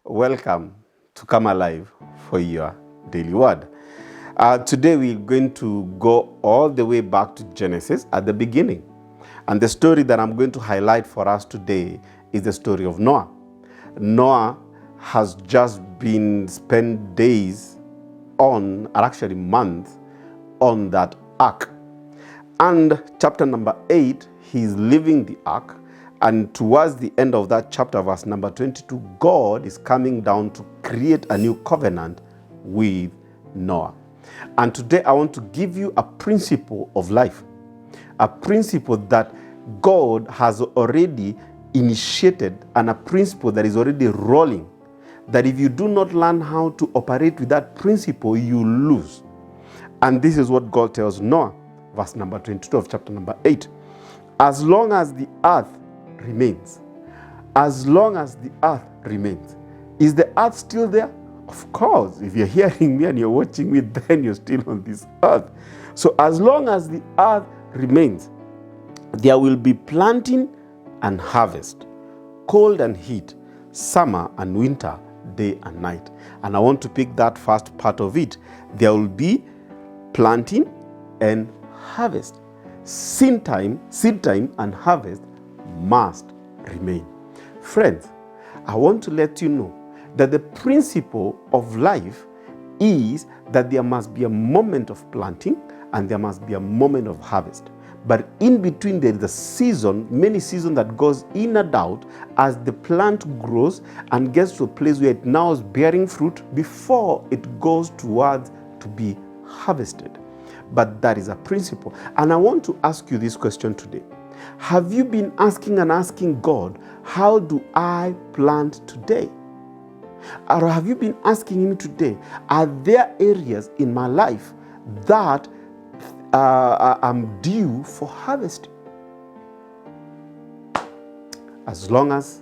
Welcome to Come Alive for your daily word. Today we're going to go all the way back to Genesis at the beginning. And the story that I'm going to highlight for us today is the story of Noah. Noah has just been spent days on, or actually months, on that ark. And chapter number 8, he's leaving the ark. And towards the end of that chapter, verse number 22, God is coming down to create a new covenant with Noah. And today I want to give you a principle of life, a principle that God has already initiated, and a principle that is already rolling, that if you do not learn how to operate with that principle, you lose. And this is what God tells Noah, verse number 22 of chapter number 8. As long as the earth remains, as long as the earth remains. Is the earth still there? Of course. If you're hearing me and you're watching me, then you're still on this earth. So as long as the earth remains, there will be planting and harvest, cold and heat, summer and winter, day and night. And I want to pick that first part of it. There will be planting and harvest. Seed time and harvest must remain. Friends, I want to let you know that the principle of life is that there must be a moment of planting and there must be a moment of harvest. But in between there is a season, many seasons that goes in and out as the plant grows and gets to a place where it now is bearing fruit before it goes towards to be harvested. But that is a principle. And I want to ask you this question today. Have you been asking God, how do I plant today? Or have you been asking Him today, are there areas in my life that I'm due for harvesting? As long as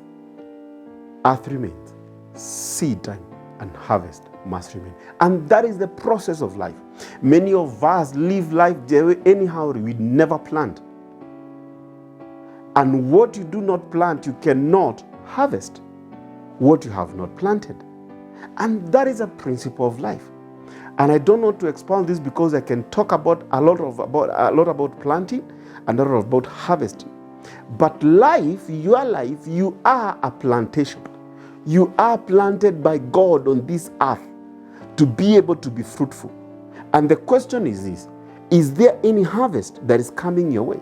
earth remains, seed time and harvest must remain. And that is the process of life. Many of us live life anyhow, we never plant. And what you do not plant, you cannot harvest what you have not planted. And that is a principle of life. And I don't want to expound this because I can talk about a lot about planting and a lot about harvesting. But life, your life, you are a plantation. You are planted by God on this earth to be able to be fruitful. And the question is this: is there any harvest that is coming your way?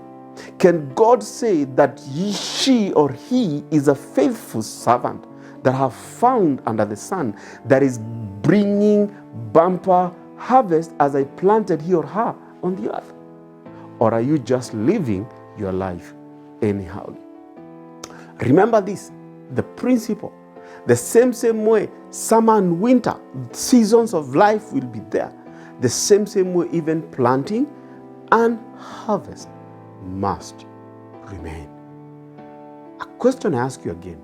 Can God say that she or he is a faithful servant that have found under the sun, that is bringing bumper harvest as I planted he or her on the earth? Or are you just living your life anyhow? Remember this, the principle. The same way, summer and winter, seasons of life will be there. The same way, even planting and harvest must remain. A question I ask you again,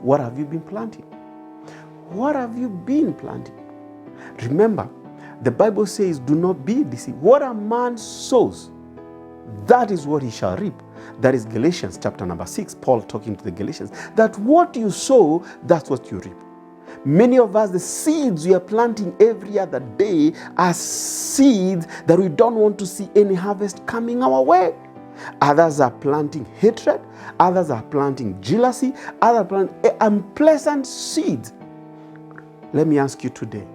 what have you been planting? What have you been planting? Remember, the Bible says, do not be deceived. What a man sows, that is what he shall reap. That is Galatians chapter number 6, Paul talking to the Galatians, that what you sow, that's what you reap. Many of us, the seeds we are planting every other day are seeds that we don't want to see any harvest coming our way. Others are planting hatred, others are planting jealousy, others are planting unpleasant seeds. Let me ask you today,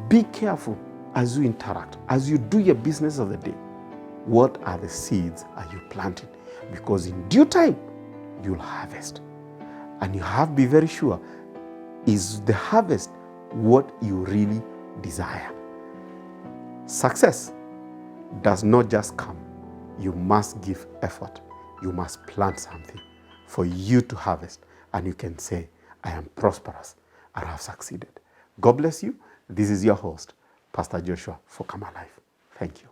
be careful as you interact, as you do your business of the day. What are the seeds are you planting? Because in due time, you'll harvest. And you have to be very sure, is the harvest what you really desire? Success does not just come. You must give effort. You must plant something for you to harvest. And you can say, I am prosperous and I have succeeded. God bless you. This is your host, Pastor Joshua for Come Alive. Thank you.